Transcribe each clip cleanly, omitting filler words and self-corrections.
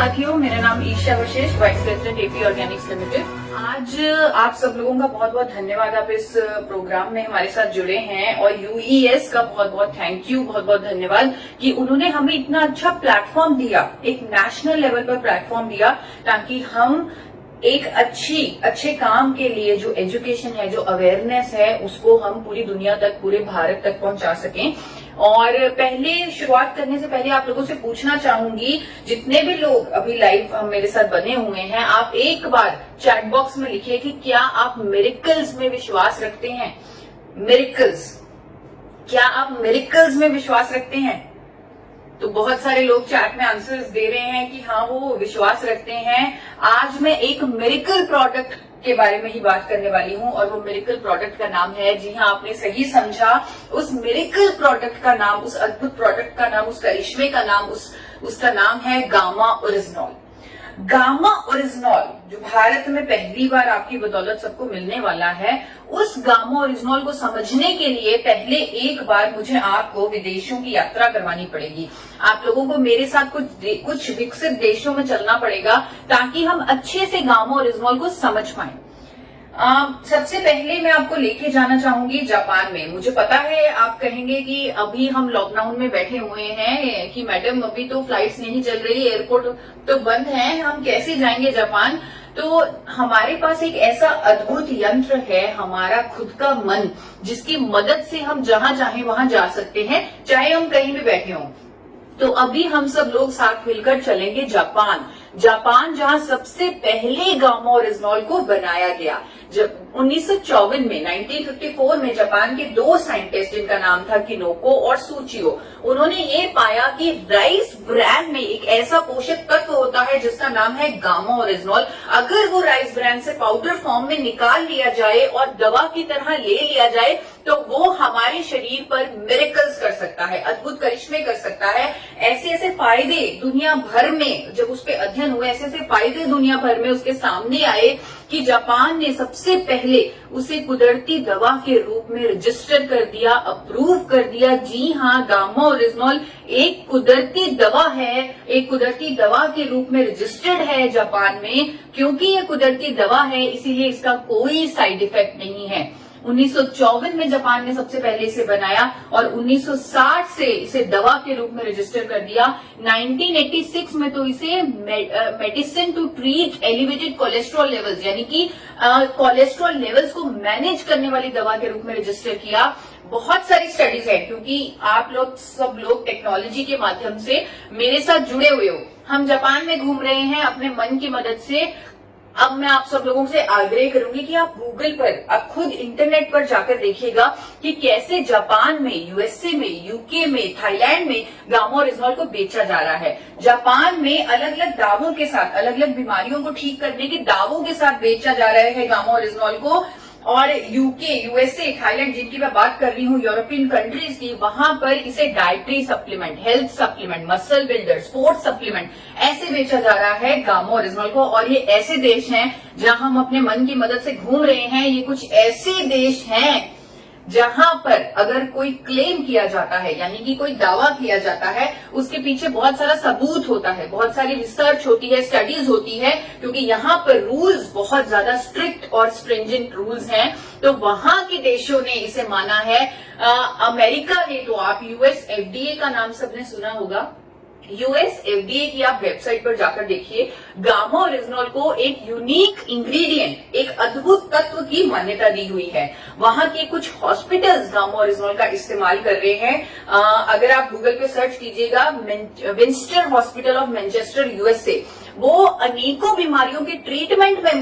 साथियों, मेरा नाम Isha Vashishth, vice president AP organics limited. आज आप सब लोगों का बहुत बहुत धन्यवाद, आप इस प्रोग्राम में हमारे साथ जुड़े हैं। और यूईएस का बहुत बहुत थैंक यू, बहुत बहुत धन्यवाद कि उन्होंने हमें इतना अच्छा प्लेटफॉर्म दिया, एक नेशनल लेवल पर प्लेटफॉर्म दिया, ताकि हम एक अच्छे काम के लिए जो एजुकेशन है, जो अवेयरनेस है, उसको हम पूरी दुनिया तक, पूरे भारत तक पहुंचा सकें। और पहले शुरुआत करने से पहले आप लोगों से पूछना चाहूंगी, जितने भी लोग अभी लाइव मेरे साथ बने हुए हैं, आप एक बार चैट बॉक्स में लिखिए कि क्या आप मिरेकल्स में विश्वास रखते हैं। मिरेकल्स, क्या आप मिरेकल्स में विश्वास रखते हैं? तो बहुत सारे लोग चैट में आंसर्स दे रहे हैं कि हाँ, वो विश्वास रखते हैं। आज मैं एक मिरेकल प्रोडक्ट के बारे में ही बात करने वाली हूँ, और वो मिरेकल प्रोडक्ट का नाम है, जी हाँ, आपने सही समझा, उस मिरेकल प्रोडक्ट का नाम, उस अद्भुत प्रोडक्ट का नाम, उस करिश्मे का नाम, उसका नाम है गामा ओरिजिनॉल। गामा ओरिजिनॉल जो भारत में पहली बार आपकी बदौलत सबको मिलने वाला है, उस गामा ओरिजिनॉल को समझने के लिए पहले एक बार मुझे आपको विदेशों की यात्रा करवानी पड़ेगी। आप लोगों को मेरे साथ कुछ विकसित देशों में चलना पड़ेगा, ताकि हम अच्छे से गामा ओरिजिनॉल को समझ पाएं। सबसे पहले मैं आपको लेके जाना चाहूंगी जापान में। मुझे पता है आप कहेंगे कि अभी हम लॉकडाउन में बैठे हुए हैं कि मैडम अभी तो फ्लाइट्स नहीं चल रही, एयरपोर्ट तो बंद है, हम कैसे जाएंगे जापान। तो हमारे पास एक ऐसा अद्भुत यंत्र है, हमारा खुद का मन, जिसकी मदद से हम जहां चाहे वहां जा सकते हैं, चाहे हम कहीं भी बैठे हों। तो अभी हम सब लोग साथ मिलकर चलेंगे जापान, जहां सबसे पहले गामा ओरिजिनॉल को बनाया गया। जब 1954 में 1954 में जापान के दो साइंटिस्ट, जिनका नाम था किनोको और सूचियो, उन्होंने ये पाया कि राइस ब्रैन में एक ऐसा पोषक तत्व होता है जिसका नाम है गामा ओरिजिनॉल। अगर वो राइस ब्रैन से पाउडर फॉर्म में निकाल लिया जाए और दवा की तरह ले लिया जाए, तो वो हमारे शरीर पर मिरेकल्स कर सकता है, अद्भुत करिश्मे कर सकता है। ऐसे ऐसे फायदे दुनिया भर में, जब उस पर अध्ययन हुए, ऐसे ऐसे फायदे दुनिया भर में उसके सामने आए कि जापान ने सबसे पहले उसे कुदरती दवा के रूप में रजिस्टर कर दिया, अप्रूव कर दिया। जी हाँ, गामा ओरिजिनॉल एक कुदरती दवा है, एक कुदरती दवा के रूप में रजिस्टर्ड है जापान में। क्योंकि ये कुदरती दवा है, इसीलिए इसका कोई साइड इफेक्ट नहीं है। 1954 में जापान ने सबसे पहले इसे बनाया और 1960 से इसे दवा के रूप में रजिस्टर कर दिया। 1986 में तो इसे medicine to treat elevated cholesterol levels, यानी कि कोलेस्ट्रॉल लेवल्स को मैनेज करने वाली दवा के रूप में रजिस्टर किया। बहुत सारी स्टडीज है, क्योंकि आप लोग सब लोग टेक्नोलॉजी के माध्यम से मेरे साथ जुड़े हुए हो। हम जापान में घूम रहे हैं अपने मन की मदद से। अब मैं आप सब लोगों से आग्रह करूंगी कि आप गूगल पर, आप खुद इंटरनेट पर जाकर देखिएगा कि कैसे जापान में, यूएसए में, यूके में, थाईलैंड में गामा ओरिजिनॉल को बेचा जा रहा है। जापान में अलग अलग दावों के साथ, अलग अलग बीमारियों को ठीक करने के दावों के साथ बेचा जा रहा है गामा ओरिजिनॉल को। और यूके, यूएसए, थाईलैंड, जिनकी मैं बात कर रही हूँ, यूरोपियन कंट्रीज की, वहां पर इसे dietary supplement, health supplement, muscle builder, sports supplement, ऐसे बेचा जा रहा है गामा ओरिजिनॉल को। और ये ऐसे देश हैं जहां हम अपने मन की मदद से घूम रहे हैं। ये कुछ ऐसे देश हैं जहां पर अगर कोई क्लेम किया जाता है, यानी कि कोई दावा किया जाता है, उसके पीछे बहुत सारा सबूत होता है, बहुत सारी रिसर्च होती है, स्टडीज होती है, क्योंकि यहाँ पर रूल्स बहुत ज्यादा स्ट्रिक्ट और स्ट्रिंजेंट रूल्स हैं। तो वहां के देशों ने इसे माना है। अमेरिका ने तो, आप यूएस एफडीए का नाम सबने सुना होगा, यूएस एफडीए की आप वेबसाइट पर जाकर देखिए, गामा ओरिजिनॉल को एक यूनिक इंग्रेडिएंट, एक अद्भुत तत्व की मान्यता दी हुई है। वहां के कुछ हॉस्पिटल्स गामा ओरिजिनॉल का इस्तेमाल कर रहे हैं। अगर आप गूगल पे सर्च कीजिएगा, विंस्टर हॉस्पिटल ऑफ मैनचेस्टर यूएसए, वो अनेकों बीमारियों के ट्रीटमेंट में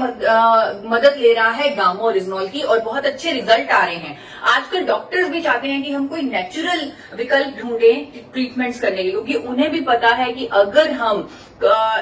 मदद ले रहा है गामा ओरिजिनॉल की, और बहुत अच्छे रिजल्ट आ रहे हैं। आजकल डॉक्टर्स भी चाहते हैं कि हम कोई नेचुरल विकल्प ढूंढें ट्रीटमेंट्स करने के, क्योंकि उन्हें भी पता है कि अगर हम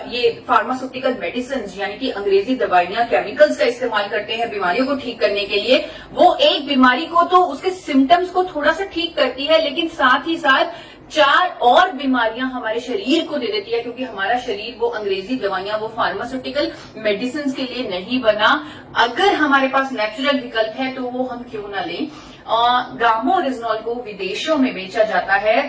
ये फार्मास्यूटिकल मेडिसिन, यानी कि अंग्रेजी दवाइयां, केमिकल्स का इस्तेमाल करते हैं बीमारियों को ठीक करने के लिए, वो एक बीमारी को तो उसके सिम्टम्स को थोड़ा सा ठीक करती है, लेकिन साथ ही साथ 4 और बीमारियां हमारे शरीर को दे देती है, क्योंकि हमारा शरीर वो अंग्रेजी दवाइयां, वो फार्मास्यूटिकल मेडिसिन के लिए नहीं बना। अगर हमारे पास नेचुरल विकल्प है तो वो हम क्यों ना लें। गामा ओरिजिनॉल को विदेशों में बेचा जाता है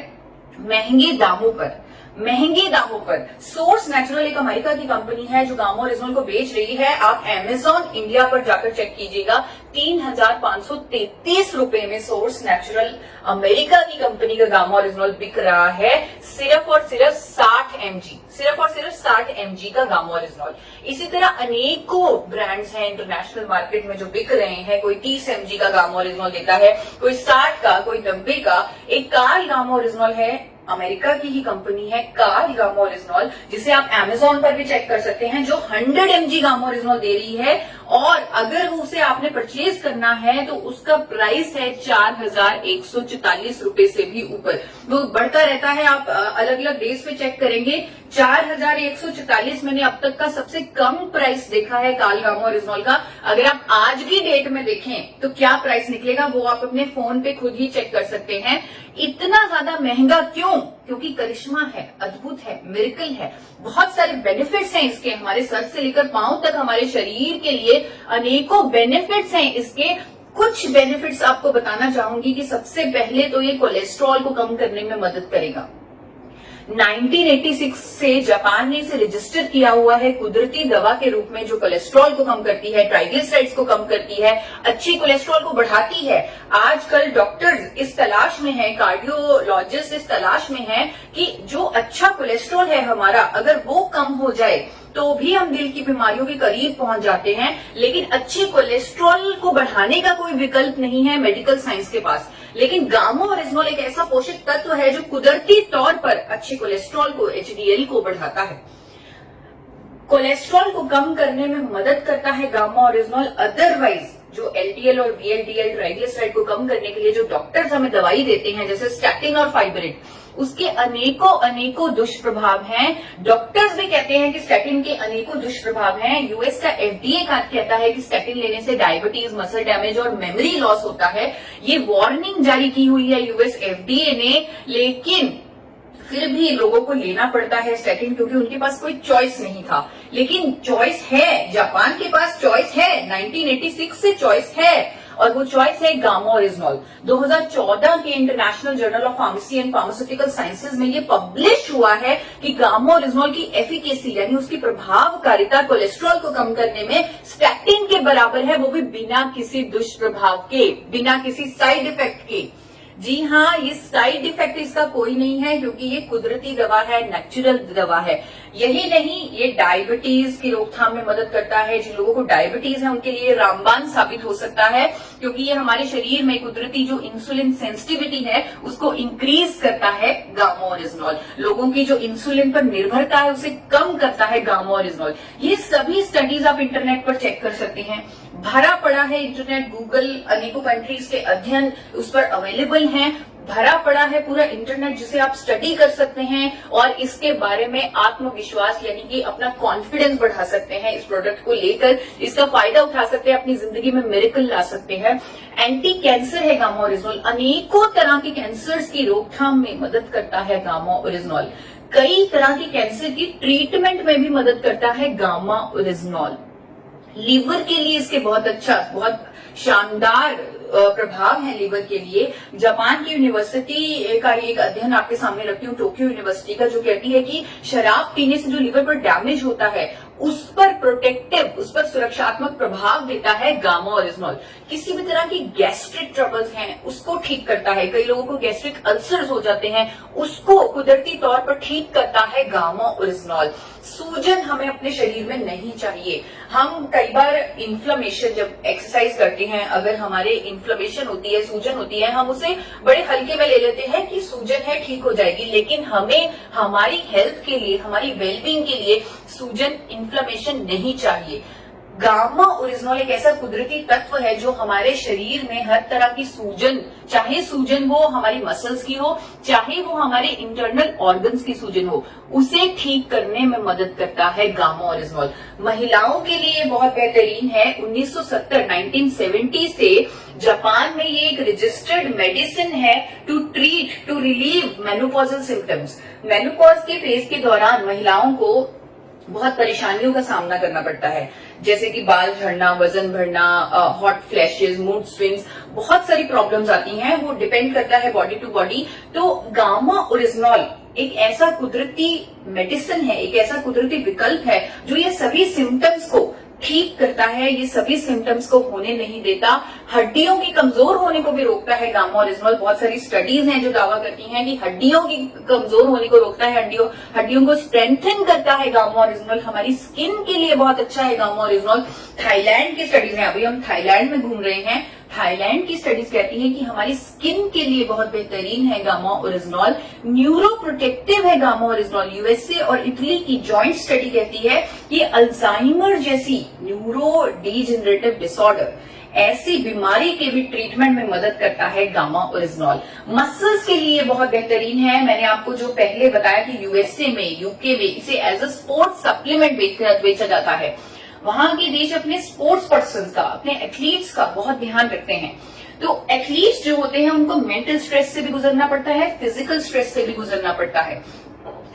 महंगे दामों पर। महंगे दामों पर। सोर्स नेचुरल एक अमेरिका की कंपनी है जो गामा ओरिजिनल को बेच रही है। आप अमेजॉन इंडिया पर जाकर चेक कीजिएगा, 3,533 रुपए में सोर्स नेचुरल अमेरिका की कंपनी का गामा ओरिजिनल बिक रहा है, सिर्फ और सिर्फ 60 mg, सिर्फ और सिर्फ 60 mg का गामा ओरिजिनल। इसी तरह अनेकों ब्रांड्स हैं इंटरनेशनल मार्केट में जो बिक रहे हैं। कोई 30 mg का गामा ओरिजिनल देता है, कोई 60 का, कोई 90 का। एक कार्ल गामा ओरिजिनल है, अमेरिका की ही कंपनी है कार्ल गामा ओरिजिनल, जिसे आप अमेजॉन पर भी चेक कर सकते हैं, जो 100 mg गामा ओरिजिनल दे रही है। और अगर उसे आपने परचेज करना है तो उसका प्राइस है 4,144 रुपए से भी ऊपर। वो बढ़ता रहता है, आप अलग अलग डेज पे चेक करेंगे। 4,144 मैंने अब तक का सबसे कम प्राइस देखा है कार्ल गामा ओरिजिनल का। अगर आप आज की डेट में देखें तो क्या प्राइस निकलेगा वो आप अपने फोन पे खुद ही चेक कर सकते हैं। इतना ज्यादा महंगा क्यों? क्योंकि करिश्मा है, अद्भुत है, मिरेकल है, बहुत सारे बेनिफिट्स हैं इसके। हमारे सर से लेकर पांव तक हमारे शरीर के लिए अनेकों बेनिफिट्स हैं इसके। कुछ बेनिफिट्स आपको बताना चाहूंगी कि सबसे पहले तो ये कोलेस्ट्रॉल को कम करने में मदद करेगा। 1986 से जापान ने इसे रजिस्टर किया हुआ है कुदरती दवा के रूप में, जो कोलेस्ट्रॉल को कम करती है, ट्राइग्लिसराइड्स को कम करती है, अच्छी कोलेस्ट्रॉल को बढ़ाती है। आजकल डॉक्टर्स इस तलाश में हैं, कार्डियोलॉजिस्ट इस तलाश में हैं कि जो अच्छा कोलेस्ट्रॉल है हमारा, अगर वो कम हो जाए तो भी हम दिल की बीमारियों के करीब पहुंच जाते हैं। लेकिन अच्छे कोलेस्ट्रॉल को बढ़ाने का कोई विकल्प नहीं है मेडिकल साइंस के पास। लेकिन गामा ओरिजिनल एक ऐसा पोषक तत्व है जो कुदरती तौर पर अच्छे कोलेस्ट्रॉल को, एचडीएल को बढ़ाता है। कोलेस्ट्रॉल को कम करने में मदद करता है गामा ओरिजिनल। अदरवाइज जो एलडीएल और वीएलडीएल ट्राइग्लिसराइड को कम करने के लिए जो डॉक्टर्स हमें दवाई देते हैं, जैसे स्टैटिन और फाइब्रिन, उसके अनेकों दुष्प्रभाव हैं। डॉक्टर्स भी कहते हैं कि स्टैटिन के अनेकों दुष्प्रभाव हैं। यूएस का एफडीए कहता है कि स्टैटिन लेने से डायबिटीज, मसल डैमेज और मेमोरी लॉस होता है। ये वार्निंग जारी की हुई है यूएस एफडीए ने, लेकिन फिर भी लोगों को लेना पड़ता है स्टैटिन, क्योंकि उनके पास कोई चॉइस नहीं था। लेकिन चॉइस है, जापान के पास चॉइस है, 1986 से चॉइस है, और वो चॉइस है गामा ओरिजिनल। 2014 के international journal of pharmacy and pharmaceutical sciences में ये पब्लिश हुआ है कि गामा ओरिजिनल की एफिकेसी यानी उसकी प्रभावकारिता कोलेस्ट्रॉल को कम करने में स्टैटिन के बराबर है, वो भी बिना किसी दुष्प्रभाव के, बिना किसी साइड इफेक्ट के। जी हाँ, ये साइड इफेक्ट इसका कोई नहीं है, क्योंकि ये कुदरती दवा है, नेचुरल दवा है। यही नहीं, ये डायबिटीज की रोकथाम में मदद करता है। जिन लोगों को डायबिटीज है उनके लिए रामबाण साबित हो सकता है, क्योंकि ये हमारे शरीर में कुदरती जो इंसुलिन सेंसिटिविटी है उसको इंक्रीज करता है गामा ओरिजिनल। लोगों की जो इंसुलिन पर निर्भरता है उसे कम करता है गामा ओरिजिनल। ये सभी स्टडीज आप इंटरनेट पर चेक कर सकते हैं, भरा पड़ा है इंटरनेट, गूगल, अनेकों कंट्रीज के अध्ययन उस पर अवेलेबल हैं। भरा पड़ा है पूरा इंटरनेट, जिसे आप स्टडी कर सकते हैं और इसके बारे में आत्मविश्वास यानी कि अपना कॉन्फिडेंस बढ़ा सकते हैं। इस प्रोडक्ट को लेकर इसका फायदा उठा सकते हैं, अपनी जिंदगी में मिरेकल ला सकते हैं। एंटी कैंसर है गामा ओरिजिनल, अनेकों तरह के कैंसर्स की रोकथाम में मदद करता है गामा ओरिजिनल। कई तरह के कैंसर की ट्रीटमेंट में भी मदद करता है गामा ओरिजिनल। लीवर के लिए इसके बहुत अच्छा, बहुत शानदार प्रभाव है लीवर के लिए। जापान की यूनिवर्सिटी का एक अध्ययन आपके सामने रखती हूँ, टोक्यो यूनिवर्सिटी का, जो कहती है कि शराब पीने से जो लीवर पर डैमेज होता है उस पर प्रोटेक्टिव, उस पर सुरक्षात्मक प्रभाव देता है गामा ओरिजिनल। किसी भी तरह की गैस्ट्रिक ट्रबल्स हैं उसको ठीक करता है। कई लोगों को गैस्ट्रिक अल्सर्स हो जाते हैं, उसको कुदरती तौर पर ठीक करता है गामा ओरिजिनल। सूजन हमें अपने शरीर में नहीं चाहिए। हम कई बार इन्फ्लेमेशन, जब एक्सरसाइज करते हैं, अगर हमारे इन्फ्लेमेशन होती है, सूजन होती है, हम उसे बड़े हल्के में ले लेते हैं कि सूजन है, ठीक हो जाएगी। लेकिन हमें हमारी हेल्थ के लिए, हमारी वेलबींग के लिए सूजन, इन्फ्लेमेशन नहीं चाहिए। गामा ओरिजिनल एक ऐसा कुदरती तत्व है जो हमारे शरीर में हर तरह की सूजन, चाहे सूजन वो हमारी मसल्स की हो, चाहे वो हमारे इंटरनल ऑर्गन्स की सूजन हो, उसे ठीक करने में मदद करता है गामा ओरिजिनल। महिलाओं के लिए बहुत बेहतरीन है। 1970 से जापान में ये एक रजिस्टर्ड मेडिसिन है to treat, to relieve menopausal symptoms. Menopause के फेज के दौरान महिलाओं को बहुत परेशानियों का सामना करना पड़ता है, जैसे कि बाल झड़ना, वजन बढ़ना, हॉट फ्लैशेस, मूड स्विंग्स, बहुत सारी प्रॉब्लम्स आती हैं। वो डिपेंड करता है बॉडी टू बॉडी। तो गामा ओरिजिनल एक ऐसा कुदरती मेडिसिन है, एक ऐसा कुदरती विकल्प है जो ये सभी सिम्टम्स को ठीक करता है, ये सभी सिम्टम्स को होने नहीं देता, हड्डियों की कमजोर होने को भी रोकता है गामा ओरिजिनल। बहुत सारी स्टडीज हैं जो दावा करती हैं कि हड्डियों की कमजोर होने को रोकता है, हड्डियों को स्ट्रेंथन करता है गामा ओरिजिनल। हमारी स्किन के लिए बहुत अच्छा है गामा ओरिजिनल। थाईलैंड की स्टडीज है, अभी हम थाईलैंड में घूम रहे हैं, थाईलैंड की स्टडीज कहती हैं कि हमारी स्किन के लिए बहुत बेहतरीन है गामा ओरिजिनल। न्यूरो प्रोटेक्टिव है गामा ओरिजिनल। यूएसए और इटली की जॉइंट स्टडी कहती है कि अल्जाइमर जैसी न्यूरो डीजेनरेटिव डिसऑर्डर, ऐसी बीमारी के भी ट्रीटमेंट में मदद करता है गामा ओरिजिनल। मसल्स के लिए बहुत बेहतरीन है। मैंने आपको जो पहले बताया कि यूएसए में, यूके में इसे एज अ स्पोर्ट्स सप्लीमेंट बेचा जाता है। वहां के देश अपने स्पोर्ट्स पर्सन का, अपने एथलीट्स का बहुत ध्यान रखते हैं। तो एथलीट्स जो होते हैं उनको मेंटल स्ट्रेस से भी गुजरना पड़ता है, फिजिकल स्ट्रेस से भी गुजरना पड़ता है।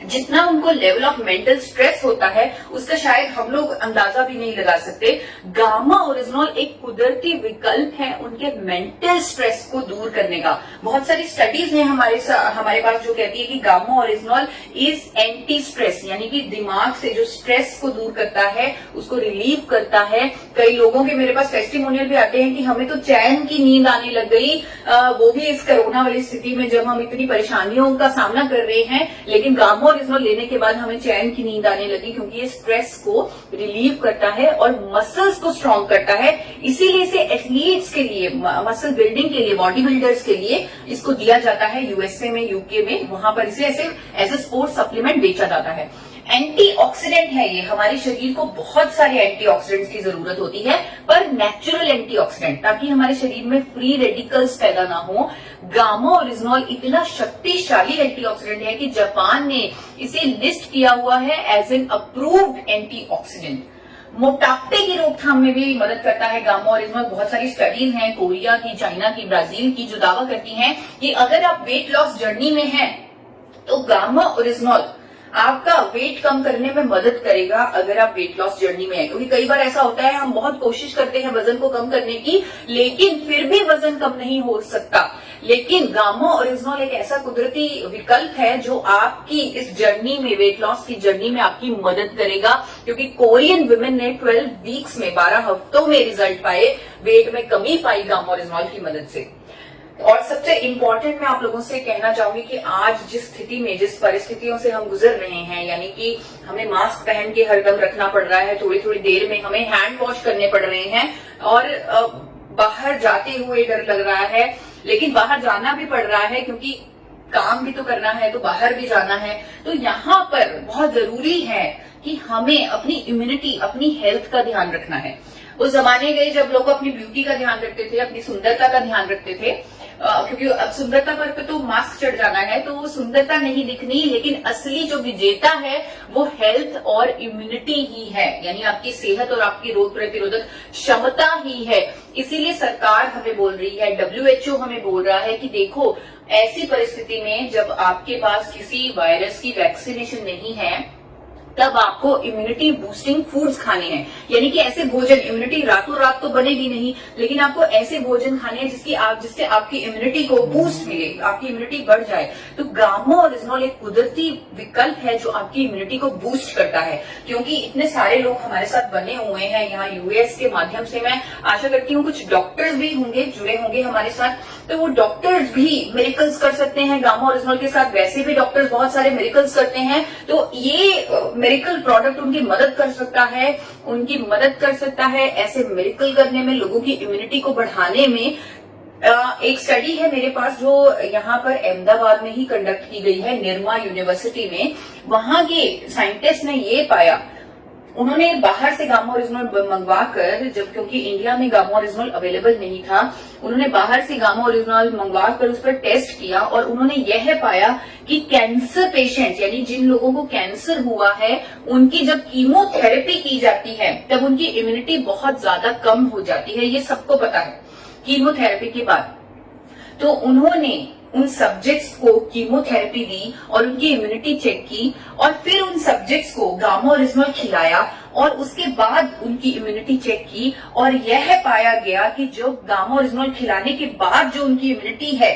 जितना उनको लेवल ऑफ मेंटल स्ट्रेस होता है उसका शायद हम लोग अंदाजा भी नहीं लगा सकते। गामा ओरिजिनल एक कुदरती विकल्प है उनके मेंटल स्ट्रेस को दूर करने का। बहुत सारी स्टडीज हैं हमारे पास जो कहती है कि gamma original is anti stress, यानी कि दिमाग से जो स्ट्रेस को दूर करता है, उसको रिलीव करता है। कई लोगों के मेरे पास टेस्टिमोनियल भी आते हैं कि हमें तो चैन की नींद आने लग गई, वो भी इस कोरोना वाली स्थिति में जब हम इतनी परेशानियों का सामना कर रहे हैं, लेकिन गामा ओरिजिनल लेने के बाद हमें चैन की नींद आने लगी, क्योंकि ये स्ट्रेस को रिलीव करता है और मसल्स को स्ट्रांग करता है। इसीलिए इसे एथलीट्स के लिए, मसल बिल्डिंग के लिए, बॉडी बिल्डर्स के लिए इसको दिया जाता है। यूएसए में, यूके में, वहां पर इसे ऐसे एज ए स्पोर्ट्स सप्लीमेंट बेचा जाता है। एंटीऑक्सीडेंट है ये, हमारे शरीर को बहुत सारे एंटीऑक्सीडेंट्स की जरूरत होती है, पर नेचुरल एंटीऑक्सीडेंट, ताकि हमारे शरीर में फ्री रेडिकल्स पैदा ना हो। गामा ओरिजिनल इतना शक्तिशाली एंटीऑक्सीडेंट है कि जापान ने इसे लिस्ट किया हुआ है एज एन अप्रूव्ड एंटीऑक्सीडेंट। मोटापे की रोकथाम में भी मदद करता है गामा ओरिजिनल। बहुत सारी स्टडीज हैं कोरिया की, चाइना की, ब्राजील की, जो दावा करती हैं कि अगर आप वेट लॉस जर्नी में हैं तो गामा ओरिजिनल आपका वेट कम करने में मदद करेगा अगर आप वेट लॉस जर्नी में है। क्योंकि कई बार ऐसा होता है, हम बहुत कोशिश करते हैं वजन को कम करने की, लेकिन फिर भी वजन कम नहीं हो सकता। लेकिन गामा ओरिजिनल एक ऐसा कुदरती विकल्प है जो आपकी इस जर्नी में, वेट लॉस की जर्नी में आपकी मदद करेगा। क्योंकि कोरियन वुमेन ने 12 वीक्स में, 12 हफ्तों में रिजल्ट पाए, वेट में कमी पाई गामा ओरिजिनल की मदद से। और सबसे इम्पोर्टेंट मैं आप लोगों से कहना चाहूंगी कि आज जिस स्थिति में, जिस परिस्थितियों से हम गुजर रहे हैं, यानी कि हमें मास्क पहन के हरदम रखना पड़ रहा है, थोड़ी थोड़ी देर में हमें हैंड वॉश करने पड़ रहे हैं, और बाहर जाते हुए डर लग रहा है, लेकिन बाहर जाना भी पड़ रहा है क्योंकि काम भी तो करना है, तो बाहर भी जाना है। तो यहाँ पर बहुत जरूरी है कि हमें अपनी इम्यूनिटी, अपनी हेल्थ का ध्यान रखना है। उस जमाने गए जब लोग अपनी ब्यूटी का ध्यान रखते थे, अपनी सुंदरता का ध्यान रखते थे, क्योंकि अब सुंदरता पर तो मास्क चढ़ जाना है, तो वो सुंदरता नहीं दिखनी, लेकिन असली जो विजेता है वो हेल्थ और इम्यूनिटी ही है, यानी आपकी सेहत और आपकी रोग प्रतिरोधक क्षमता ही है। इसीलिए सरकार हमें बोल रही है, WHO हमें बोल रहा है कि देखो, ऐसी परिस्थिति में जब आपके पास किसी वायरस की वैक्सीनेशन नहीं है, तब आपको इम्यूनिटी बूस्टिंग फूड्स खाने हैं। यानी कि ऐसे भोजन, इम्यूनिटी रातों रात तो बनेगी नहीं, लेकिन आपको ऐसे भोजन खाने हैं जिससे आपकी इम्यूनिटी को बूस्ट मिले, आपकी इम्यूनिटी बढ़ जाए। तो गामा ओरिजिनल एक कुदरती विकल्प है जो आपकी इम्यूनिटी को बूस्ट करता है। क्योंकि इतने सारे लोग हमारे साथ बने हुए हैं यहाँ यूएस के माध्यम से, मैं आशा करती हूँ कुछ डॉक्टर्स भी होंगे, जुड़े होंगे हमारे साथ, तो वो डॉक्टर्स भी मिरेकल्स कर सकते हैं गामा ओरिजिनल के साथ। वैसे भी डॉक्टर्स बहुत सारे मिरेकल्स करते हैं, तो ये मिरेकल प्रोडक्ट उनकी मदद कर सकता है, ऐसे मिरेकल करने में, लोगों की इम्यूनिटी को बढ़ाने में। एक स्टडी है मेरे पास जो यहाँ पर अहमदाबाद में ही कंडक्ट की गई है, निरमा यूनिवर्सिटी में। वहां के साइंटिस्ट ने ये पाया, उन्होंने बाहर से गामा ओरिजिनल मंगवाकर, जब क्योंकि इंडिया में गामा ओरिजिनल अवेलेबल नहीं था, उन्होंने बाहर से गामा ओरिजिनल मंगवाकर उस पर टेस्ट किया, और उन्होंने यह पाया कि कैंसर पेशेंट, यानी जिन लोगों को कैंसर हुआ है, उनकी जब कीमोथेरेपी की जाती है तब उनकी इम्यूनिटी बहुत ज्यादा कम हो जाती है। ये सबको पता है कीमोथेरेपी के बाद। तो उन्होंने उन सब्जेक्ट्स को कीमोथेरेपी दी और उनकी इम्यूनिटी चेक की, और फिर उन सब्जेक्ट्स को गामा ओरिजिनल खिलाया और उसके बाद उनकी इम्यूनिटी चेक की, और यह पाया गया कि जो गामा ओरिजिनल खिलाने के बाद जो उनकी इम्यूनिटी है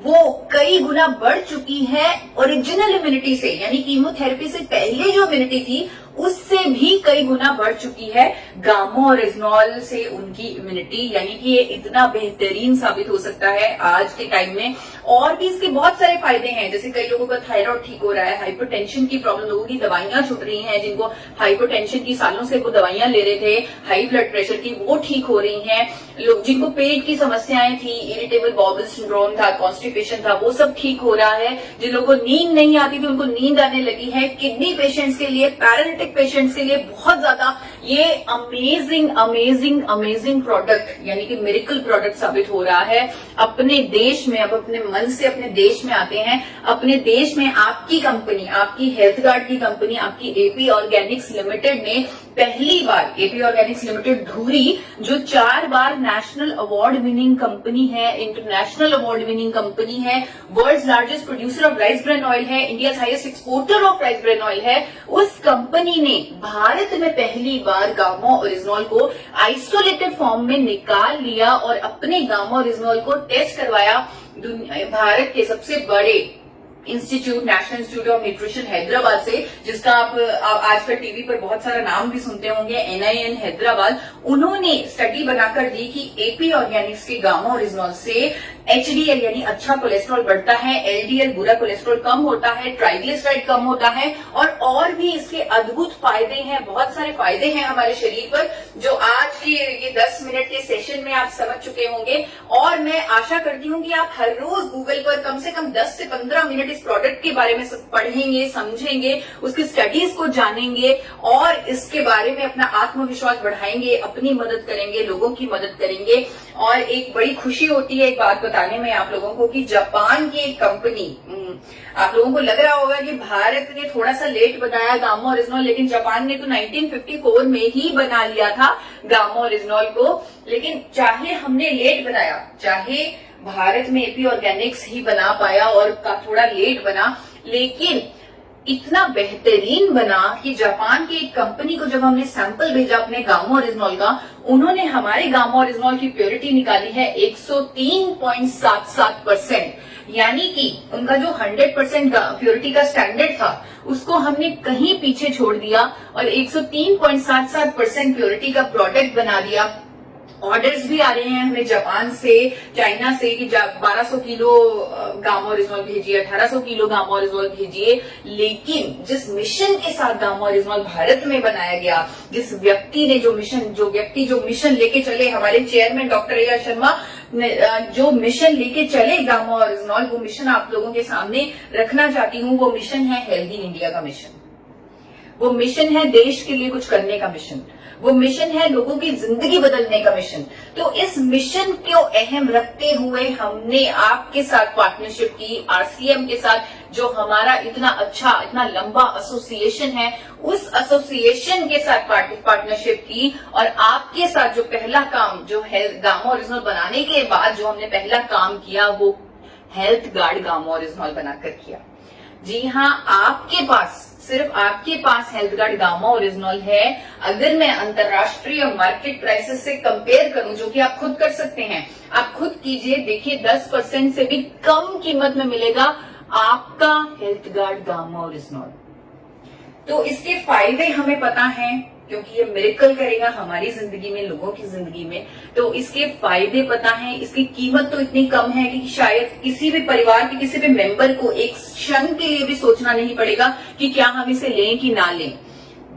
वो कई गुना बढ़ चुकी है ओरिजिनल इम्यूनिटी से, यानी कीमोथेरेपी से पहले जो इम्यूनिटी थी उससे भी कई गुना बढ़ चुकी है गामा और रिजनॉल से उनकी इम्यूनिटी, यानी कि ये इतना बेहतरीन साबित हो सकता है आज के टाइम में। और भी इसके बहुत सारे फायदे हैं, जैसे कई लोगों का थायराइड ठीक हो रहा है, हाइपरटेंशन की प्रॉब्लम, लोगों की दवाइयां छूट रही हैं, जिनको हाइपरटेंशन की सालों से वो दवाइयां ले रहे थे, हाई ब्लड प्रेशर की, वो ठीक हो रही हैं। लोग जिनको पेट की समस्याएं थी, इरिटेबल बाउल सिंड्रोम था, कॉन्स्टिपेशन था, वो सब ठीक हो रहा है। जिन लोगों को नींद नहीं आती थी उनको नींद आने लगी है। किडनी पेशेंट्स के लिए, पैरालिटिक पेशेंट्स के लिए बहुत ज्यादा ये अमेजिंग प्रोडक्ट, यानी कि मिरेकल प्रोडक्ट साबित हो रहा है अपने देश में। अब अपने मन से अपने देश में आते हैं। अपने देश में आपकी कंपनी, आपकी हेल्थ गार्ड की कंपनी, आपकी एपी ऑर्गेनिक्स लिमिटेड ने पहली बार, एपी ऑर्गेनिक्स लिमिटेड धुरी, जो 4 बार नेशनल अवार्ड विनिंग कंपनी है, इंटरनेशनल अवार्ड विनिंग कंपनी है, world's largest producer of rice bran oil है, India highest exporter of rice bran oil है, उस कंपनी ने भारत में पहली बार गामा ओरिजिनॉल को आइसोलेटेड फॉर्म में निकाल लिया और अपने गामा ओरिजिनॉल को टेस्ट करवाया भारत के सबसे बड़े institute, national institute of nutrition Hyderabad से, जिसका आप आजकल टीवी पर बहुत सारा नाम भी सुनते होंगे, NIN हैदराबाद। उन्होंने स्टडी बनाकर दी कि एपी ऑर्गेनिक्स के गामा ओरिजिनॉल से HDL यानी अच्छा कोलेस्ट्रॉल बढ़ता है, LDL बुरा कोलेस्ट्रॉल कम होता है, ट्राइग्लिसराइड कम होता है, और भी इसके अद्भुत फायदे हैं, बहुत सारे फायदे हैं हमारे शरीर पर, जो आज की ये 10 मिनट के सेशन में आप समझ चुके होंगे। और मैं आशा करती हूँ कि आप हर रोज गूगल पर कम से कम 10 से 15 मिनट इस प्रोडक्ट के बारे में पढ़ेंगे, समझेंगे, उसकी स्टडीज को जानेंगे और इसके बारे में अपना आत्मविश्वास बढ़ाएंगे, अपनी मदद करेंगे, लोगों की मदद करेंगे। और एक बड़ी खुशी होती है एक बात बताने में आप लोगों को कि जापान की एक कंपनी, आप लोगों को लग रहा होगा कि भारत ने थोड़ा सा लेट बनाया गामा ओरिजिनॉल, लेकिन जापान ने तो 1954 में ही बना लिया था गामा ओरिजिनॉल को। लेकिन चाहे हमने लेट बनाया, चाहे भारत में एपी ऑर्गेनिक्स ही बना पाया और थोड़ा लेट बना, लेकिन इतना बेहतरीन बना कि जापान की एक कंपनी को जब हमने सैंपल भेजा अपने गामा ओरिजिनॉल का, उन्होंने हमारे गामा ओरिजिनॉल की प्योरिटी निकाली है 103.77%, यानी कि उनका जो 100% प्योरिटी का स्टैंडर्ड था उसको हमने कहीं पीछे छोड़ दिया और 103.77% प्योरिटी का प्रोडक्ट बना दिया। ऑर्डर्स भी आ रहे हैं हमें जापान से, चाइना से कि 1200 किलो गामा ओरिजिनॉल भेजिए, 1800 किलो गामा ओरिजिनॉल भेजिए। लेकिन जिस मिशन के साथ गामा ओरिजिनॉल भारत में बनाया गया, जिस व्यक्ति ने जो मिशन लेके चले, हमारे चेयरमैन डॉक्टर A.R. शर्मा जो मिशन लेके चले गामा ओरिजिनॉल, वो मिशन आप लोगों के सामने रखना चाहती हूँ। वो मिशन है हेल्दी इंडिया का मिशन, वो मिशन है देश के लिए कुछ करने का मिशन, वो मिशन है लोगों की जिंदगी बदलने का मिशन। तो इस मिशन को अहम रखते हुए हमने आपके साथ पार्टनरशिप की, RCM के साथ, जो हमारा इतना अच्छा, इतना लंबा एसोसिएशन है, उस एसोसिएशन के साथ पार्टनरशिप की। और आपके साथ जो पहला काम, जो है गामा ओरिजिनॉल बनाने के बाद जो हमने पहला काम किया, वो हेल्थ गार्ड गामा ओरिजिनॉल बनाकर किया। जी हाँ, आपके पास, सिर्फ आपके पास हेल्थ गार्ड गामा ओरिजिनॉल है। अगर मैं अंतरराष्ट्रीय मार्केट प्राइसेस से कंपेयर करूं, जो कि आप खुद कर सकते हैं, आप खुद कीजिए, देखिए 10% से भी कम कीमत में मिलेगा आपका हेल्थ गार्ड गामा ओरिजिनॉल। तो इसके फायदे हमें पता हैं, क्योंकि ये मिरेकल करेगा हमारी जिंदगी में, लोगों की जिंदगी में। तो इसके फायदे पता है, इसकी कीमत तो इतनी कम है कि शायद किसी भी परिवार के किसी भी मेंबर को एक क्षण के लिए भी सोचना नहीं पड़ेगा कि क्या हम इसे लें कि ना लें।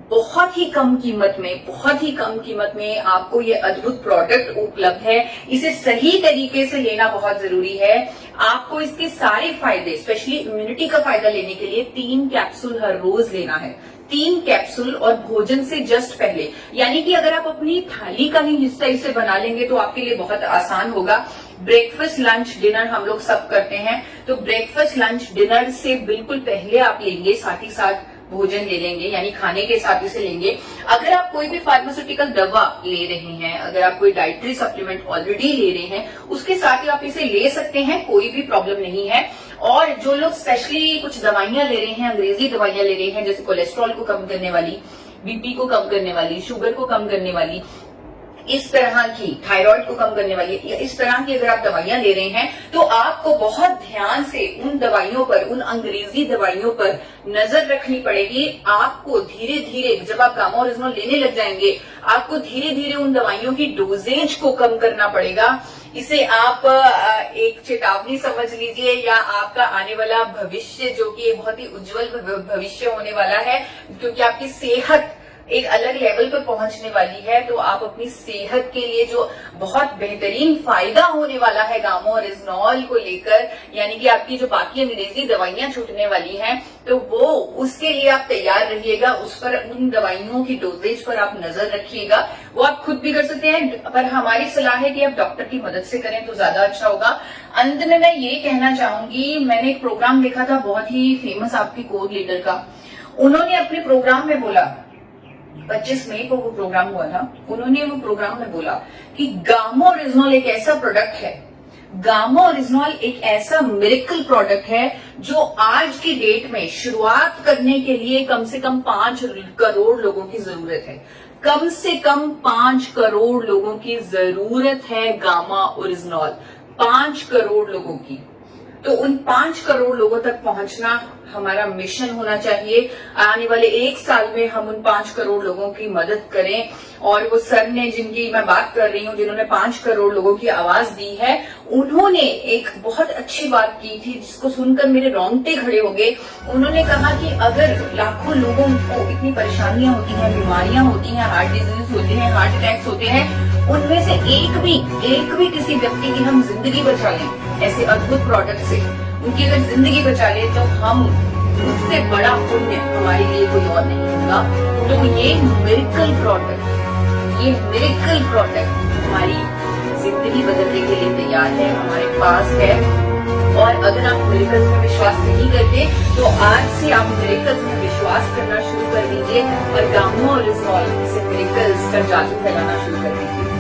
बहुत ही कम कीमत में, बहुत ही कम कीमत में आपको ये अद्भुत प्रोडक्ट उपलब्ध है। इसे सही तरीके से लेना बहुत जरूरी है। आपको इसके सारे फायदे, स्पेशली इम्यूनिटी का फायदा लेने के लिए 3 कैप्सूल हर रोज लेना है। 3 कैप्सूल और भोजन से जस्ट पहले, यानी कि अगर आप अपनी थाली का ही हिस्सा इसे बना लेंगे तो आपके लिए बहुत आसान होगा। ब्रेकफास्ट, लंच, डिनर हम लोग सब करते हैं, तो ब्रेकफास्ट, लंच, डिनर से बिल्कुल पहले आप लेंगे, साथ ही साथ भोजन ले लेंगे, यानी खाने के साथ इसे लेंगे। अगर आप कोई भी फार्मास्यूटिकल दवा ले रहे हैं, अगर आप कोई डाइटरी सप्लीमेंट ऑलरेडी ले रहे हैं, उसके साथ ही आप इसे ले सकते हैं, कोई भी प्रॉब्लम नहीं है। और जो लोग स्पेशली कुछ दवाइयां ले रहे हैं, अंग्रेजी दवाइयां ले रहे हैं, जैसे कोलेस्ट्रॉल को कम करने वाली, BP को कम करने वाली, शुगर को कम करने वाली, इस तरह की थायराइड को कम करने वाली या इस तरह की अगर आप दवाइयां ले रहे हैं तो आपको बहुत ध्यान से उन दवाइयों पर, उन अंग्रेजी दवाइयों पर नजर रखनी पड़ेगी। आपको धीरे धीरे जब आप गामा ओरिजिनल लेने लग जाएंगे, आपको धीरे धीरे उन दवाइयों की डोजेज को कम करना पड़ेगा। इसे आप एक चेतावनी समझ लीजिए या आपका आने वाला भविष्य, जो कि एक बहुत ही उज्जवल भविष्य होने वाला है, क्योंकि आपकी सेहत एक अलग लेवल पर पहुंचने वाली है। तो आप अपनी सेहत के लिए जो बहुत बेहतरीन फायदा होने वाला है गामा ओरिजिनॉल को लेकर, यानी कि आपकी जो बाकी अंग्रेजी दवाइयां छूटने वाली हैं, तो वो उसके लिए आप तैयार रहिएगा। उस पर, उन दवाइयों की डोजेज पर आप नजर रखिएगा। वो आप खुद भी कर सकते हैं, पर हमारी सलाह है कि आप डॉक्टर की मदद से करें तो ज्यादा अच्छा होगा। अंत में मैं ये कहना चाहूंगी, मैंने एक प्रोग्राम देखा था बहुत ही फेमस आपके कोर लीडर का। उन्होंने अपने प्रोग्राम में बोला, 25 मई को वो प्रोग्राम हुआ था, उन्होंने वो प्रोग्राम में बोला कि गामा ओरिजिनॉल एक ऐसा प्रोडक्ट है, गामा ओरिजिनॉल एक ऐसा मिरेकल प्रोडक्ट है जो आज की डेट में शुरुआत करने के लिए कम से कम 5 करोड़ लोगों की जरूरत है। कम से कम 5 करोड़ लोगों की जरूरत है गामा ओरिजिनॉल, 5 करोड़ लोगों की। तो उन 5 करोड़ लोगों तक पहुंचना हमारा मिशन होना चाहिए। आने वाले 1 साल में हम उन 5 करोड़ लोगों की मदद करें। और वो सर ने, जिनकी मैं बात कर रही हूँ, जिन्होंने 5 करोड़ लोगों की आवाज दी है, उन्होंने एक बहुत अच्छी बात की थी जिसको सुनकर मेरे रोंगटे खड़े हो गए। उन्होंने कहा कि अगर लाखों लोगों को इतनी परेशानियां होती हैं, बीमारियां होती हैं, हार्ट डिजीज होते हैं, हार्ट अटैक्स होते हैं, उनमें से एक भी किसी व्यक्ति की हम जिंदगी बचा लें ऐसे अद्भुत प्रोडक्ट से, उनकी अगर जिंदगी बचा ले, तो हम, उससे बड़ा पुण्य हमारे लिए कोई और नहीं होगा। तो ये मिरेकल प्रोडक्ट हमारी जिंदगी बदलने के लिए तैयार है, हमारे पास है। और अगर आप मिरेकल्स में विश्वास नहीं करते तो आज से आप मिरेकल्स में विश्वास करना शुरू कर दीजिए और गामा ओरिजिनॉल से मिरेकल्स का जादू फैलाना शुरू कर दीजिए।